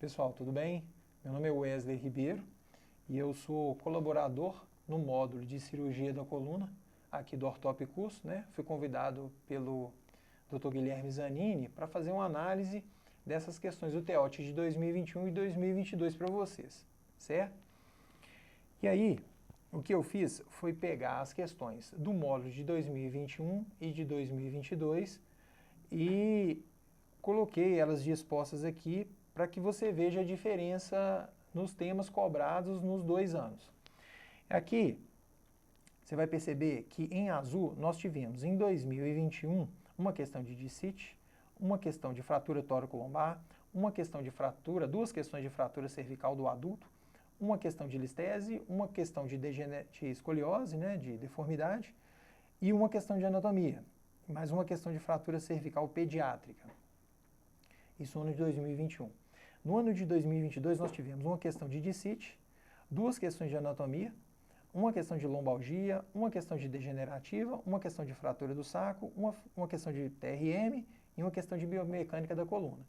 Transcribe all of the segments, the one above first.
Pessoal, tudo bem? Meu nome é Wesley Ribeiro e eu sou colaborador no módulo de cirurgia da coluna aqui do Ortop Curso, né? Fui convidado pelo Dr. Guilherme Zanini para fazer uma análise dessas questões do TEOT de 2021 e 2022 para vocês, certo? E aí, o que eu fiz foi pegar as questões do módulo de 2021 e de 2022 e coloquei elas dispostas aqui para que você veja a diferença nos temas cobrados nos 2 anos. Aqui, você vai perceber que em azul nós tivemos em 2021 uma questão de discite, uma questão de fratura tóraco-lombar, uma questão de fratura, duas questões de fratura cervical do adulto, uma questão de listese, uma questão de escoliose, né, de deformidade, e uma questão de anatomia, mais uma questão de fratura cervical pediátrica. Isso no ano de 2021. No ano de 2022 nós tivemos uma questão de discite, duas questões de anatomia, uma questão de lombalgia, uma questão de degenerativa, uma questão de fratura do saco, uma questão de TRM e uma questão de biomecânica da coluna.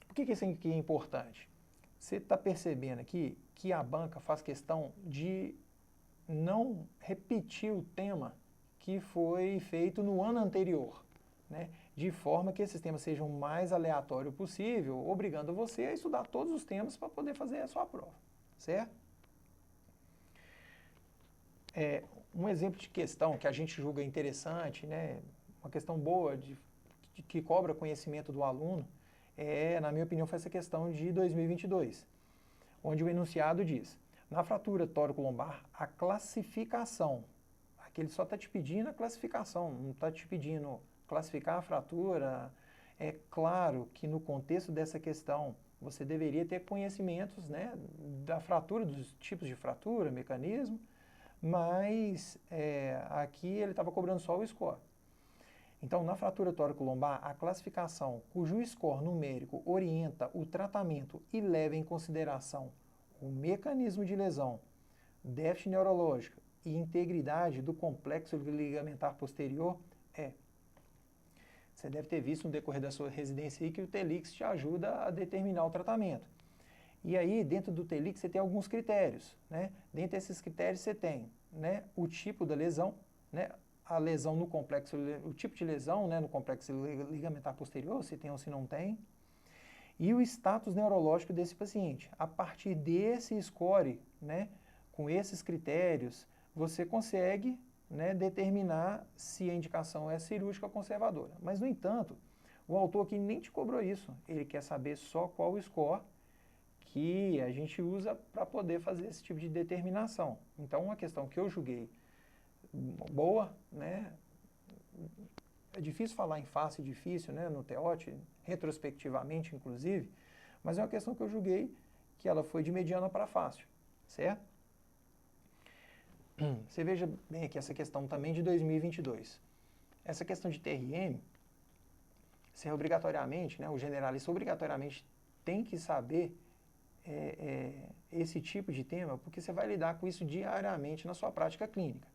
Por que isso aqui é importante? Você está percebendo aqui que a banca faz questão de não repetir o tema que foi feito no ano anterior, né? De forma que esses temas sejam o mais aleatório possível, obrigando você a estudar todos os temas para poder fazer a sua prova, certo? Um exemplo de questão que a gente julga interessante, né? Uma questão boa, que cobra conhecimento do aluno, na minha opinião, foi essa questão de 2022, onde o enunciado diz: na fratura tóraco-lombar, a classificação, aqui ele só está te pedindo a classificação, não está te pedindo classificar a fratura. É claro que no contexto dessa questão, você deveria ter conhecimentos, né, da fratura, dos tipos de fratura, mecanismo, mas aqui ele estava cobrando só o score. Então, na fratura tóraco-lombar, a classificação cujo score numérico orienta o tratamento e leva em consideração o mecanismo de lesão, déficit neurológico e integridade do complexo ligamentar posterior Você deve ter visto no decorrer da sua residência aí que o TELIX te ajuda a determinar o tratamento. E aí, dentro do TELIX, você tem alguns critérios, né? Dentre esses critérios você tem, né, o tipo da lesão, né, a lesão no complexo, o tipo de lesão, né, no complexo ligamentar posterior, se tem ou se não tem, e o status neurológico desse paciente. A partir desse score, né, com esses critérios, você consegue, né, determinar se a indicação é cirúrgica ou conservadora. Mas, no entanto, o autor aqui nem te cobrou isso. Ele quer saber só qual o score que a gente usa para poder fazer esse tipo de determinação. Então, uma questão que eu julguei boa, né? É difícil falar em fácil e difícil, né, no TEOT, retrospectivamente, inclusive, mas é uma questão que eu julguei que ela foi de mediana para fácil, certo? Você veja bem aqui essa questão também de 2022. Essa questão de TRM, você obrigatoriamente, né, o generalista obrigatoriamente tem que saber esse tipo de tema, porque você vai lidar com isso diariamente na sua prática clínica.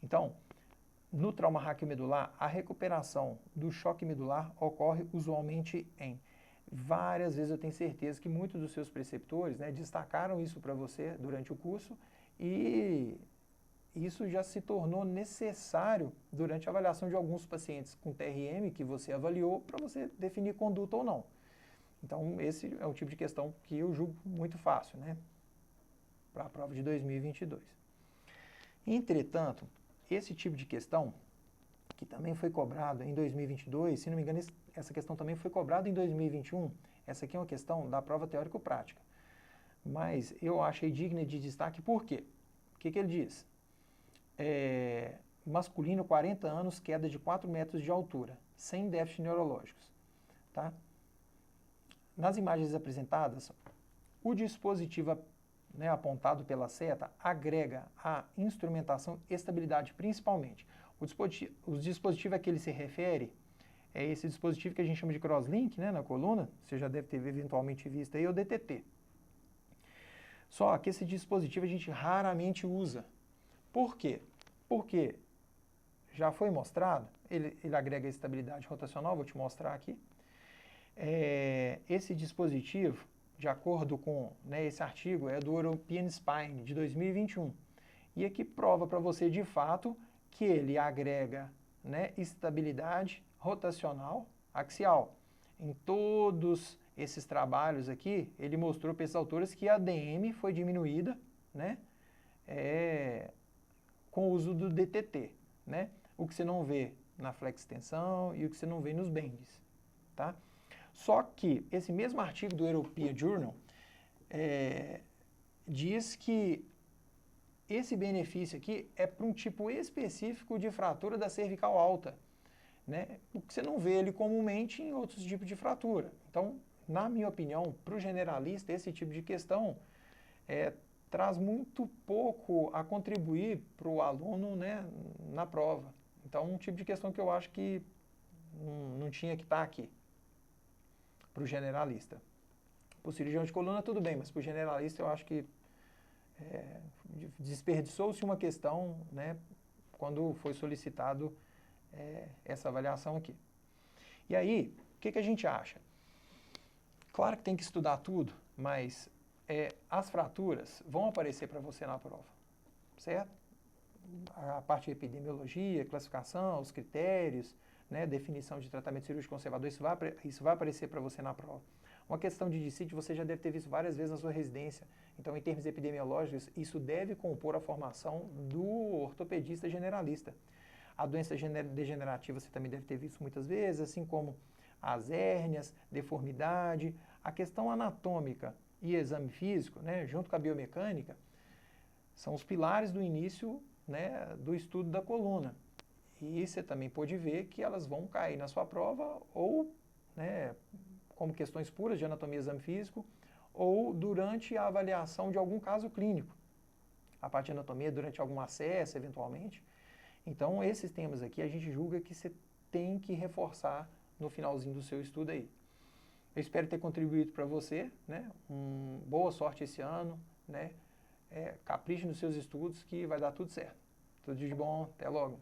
Então, no trauma raquiomedular, a recuperação do choque medular ocorre usualmente em várias vezes. Eu tenho certeza que muitos dos seus preceptores, né, destacaram isso para você durante o curso e isso já se tornou necessário durante a avaliação de alguns pacientes com TRM que você avaliou para você definir conduta ou não. Então, esse é o tipo de questão que eu julgo muito fácil, né, para a prova de 2022. Entretanto, esse tipo de questão, que também foi cobrado em 2022, se não me engano, essa questão também foi cobrada em 2021, essa aqui é uma questão da prova teórico-prática. Mas eu achei digna de destaque, por quê? O que ele diz? Masculino, 40 anos, queda de 4 metros de altura, sem déficit neurológicos. Tá? Nas imagens apresentadas, o dispositivo, né, apontado pela seta agrega a instrumentação e estabilidade principalmente. O dispositivo a que ele se refere é esse dispositivo que a gente chama de crosslink, né, na coluna, você já deve ter eventualmente visto aí, o DTT. Só que esse dispositivo a gente raramente usa. Por quê? Porque já foi mostrado, ele agrega estabilidade rotacional, vou te mostrar aqui. Esse dispositivo, de acordo com, né, esse artigo, é do European Spine, de 2021. E aqui prova para você, de fato, que ele agrega, né, estabilidade rotacional axial. Em todos esses trabalhos aqui, ele mostrou para esses autores que a ADM foi diminuída, né, com o uso do DTT, né? O que você não vê na flextensão e o que você não vê nos bends, tá? Só que esse mesmo artigo do European Journal diz que esse benefício aqui é para um tipo específico de fratura da cervical alta, né? O que você não vê ele comumente em outros tipos de fratura. Então, na minha opinião, para o generalista, esse tipo de questão traz muito pouco a contribuir para o aluno, né, na prova. Então, um tipo de questão que eu acho que não tinha que estar aqui para o generalista. Para o cirurgião de coluna, tudo bem, mas para o generalista eu acho que desperdiçou-se uma questão, né, quando foi solicitado essa avaliação aqui. E aí, o que a gente acha? Claro que tem que estudar tudo, mas as fraturas vão aparecer para você na prova, certo? A parte de epidemiologia, classificação, os critérios, né, definição de tratamento cirúrgico conservador, isso vai aparecer para você na prova. Uma questão de dissídio você já deve ter visto várias vezes na sua residência. Então, em termos epidemiológicos, isso deve compor a formação do ortopedista generalista. A doença degenerativa você também deve ter visto muitas vezes, assim como as hérnias, deformidade, a questão anatômica e exame físico, né, junto com a biomecânica, são os pilares do início, né, do estudo da coluna. E você também pode ver que elas vão cair na sua prova ou, né, como questões puras de anatomia e exame físico, ou durante a avaliação de algum caso clínico. A parte de anatomia durante algum acesso, eventualmente. Então, esses temas aqui a gente julga que você tem que reforçar no finalzinho do seu estudo aí. Eu espero ter contribuído para você, né? Boa sorte esse ano, né? Capriche nos seus estudos que vai dar tudo certo. Tudo de bom, até logo.